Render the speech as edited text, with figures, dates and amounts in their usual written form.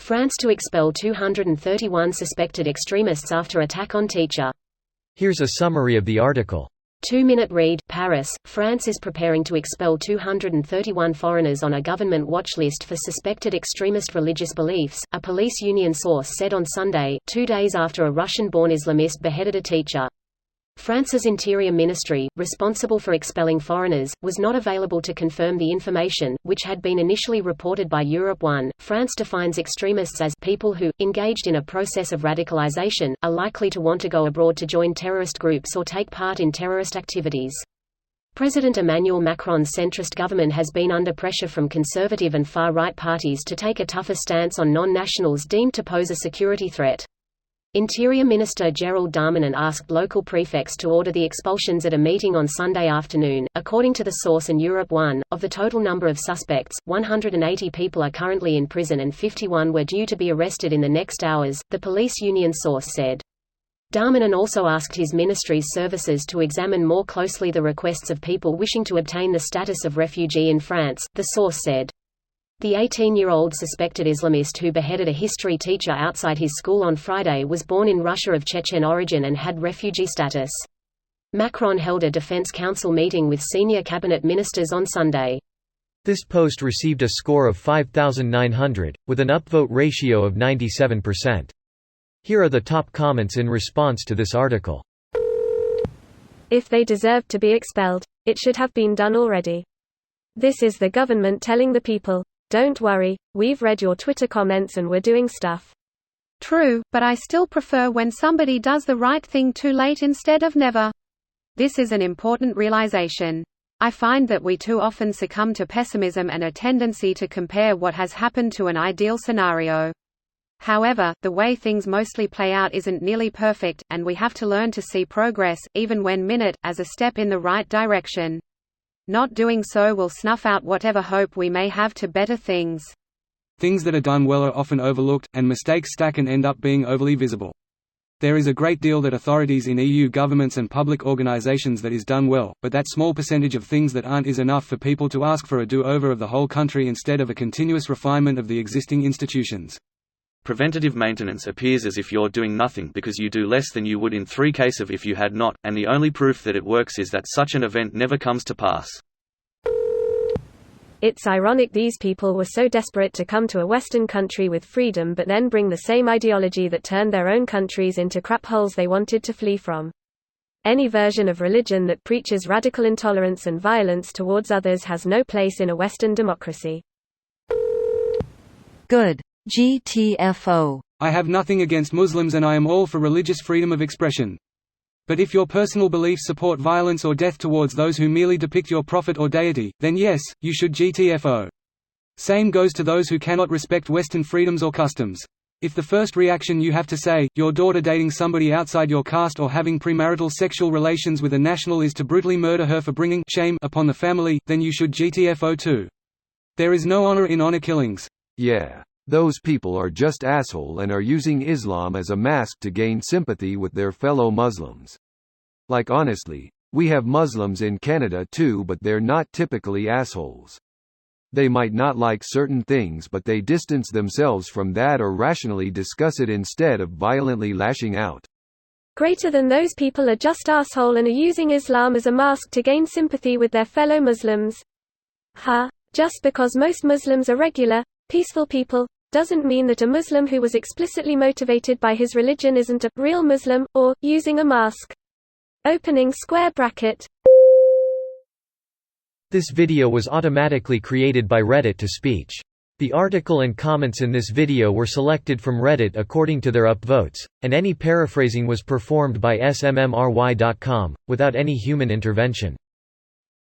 France to expel 231 suspected extremists after attack on teacher. Here's a summary of the article. 2-minute read. Paris, France is preparing to expel 231 foreigners on a government watch list for suspected extremist religious beliefs, a police union source said on Sunday, 2 days after a Russian-born Islamist beheaded a teacher. France's Interior Ministry, responsible for expelling foreigners, was not available to confirm the information, which had been initially reported by Europe 1. France defines extremists as people who, engaged in a process of radicalization, are likely to want to go abroad to join terrorist groups or take part in terrorist activities. President Emmanuel Macron's centrist government has been under pressure from conservative and far-right parties to take a tougher stance on non-nationals deemed to pose a security threat. Interior Minister Gérald Darmanin asked local prefects to order the expulsions at a meeting on Sunday afternoon. According to the source and Europe 1, of the total number of suspects, 180 people are currently in prison and 51 were due to be arrested in the next hours, the police union source said. Darmanin also asked his ministry's services to examine more closely the requests of people wishing to obtain the status of refugee in France, the source said. The 18-year-old suspected Islamist who beheaded a history teacher outside his school on Friday was born in Russia of Chechen origin and had refugee status. Macron held a Defense Council meeting with senior cabinet ministers on Sunday. This post received a score of 5,900, with an upvote ratio of 97%. Here are the top comments in response to this article. If they deserved to be expelled, it should have been done already. This is the government telling the people, don't worry, we've read your Twitter comments and we're doing stuff. True, but I still prefer when somebody does the right thing too late instead of never. This is an important realization. I find that we too often succumb to pessimism and a tendency to compare what has happened to an ideal scenario. However, the way things mostly play out isn't nearly perfect, and we have to learn to see progress, even when minute, as a step in the right direction. Not doing so will snuff out whatever hope we may have to better things. Things that are done well are often overlooked, and mistakes stack and end up being overly visible. There is a great deal that authorities in EU governments and public organisations that is done well, but that small percentage of things that aren't is enough for people to ask for a do-over of the whole country instead of a continuous refinement of the existing institutions. Preventative maintenance appears as if you're doing nothing because you do less than you would in 3 cases of if you had not, and the only proof that it works is that such an event never comes to pass. It's ironic these people were so desperate to come to a Western country with freedom but then bring the same ideology that turned their own countries into crap holes they wanted to flee from. Any version of religion that preaches radical intolerance and violence towards others has no place in a Western democracy. Good. GTFO. I have nothing against Muslims and I am all for religious freedom of expression. But if your personal beliefs support violence or death towards those who merely depict your prophet or deity, then yes, you should GTFO. Same goes to those who cannot respect Western freedoms or customs. If the first reaction you have to say, your daughter dating somebody outside your caste or having premarital sexual relations with a national is to brutally murder her for bringing shame upon the family, then you should GTFO too. There is no honor in honor killings. Yeah. Those people are just asshole and are using Islam as a mask to gain sympathy with their fellow Muslims. Like honestly, we have Muslims in Canada too, but they're not typically assholes. They might not like certain things, but they distance themselves from that or rationally discuss it instead of violently lashing out. Greater than those people are just asshole and are using Islam as a mask to gain sympathy with their fellow Muslims. Just because most Muslims are regular, peaceful people, doesn't mean that a Muslim who was explicitly motivated by his religion isn't a real Muslim, or using a mask. Opening square bracket. This video was automatically created by Reddit to speech. The article and comments in this video were selected from Reddit according to their upvotes, and any paraphrasing was performed by smmry.com, without any human intervention.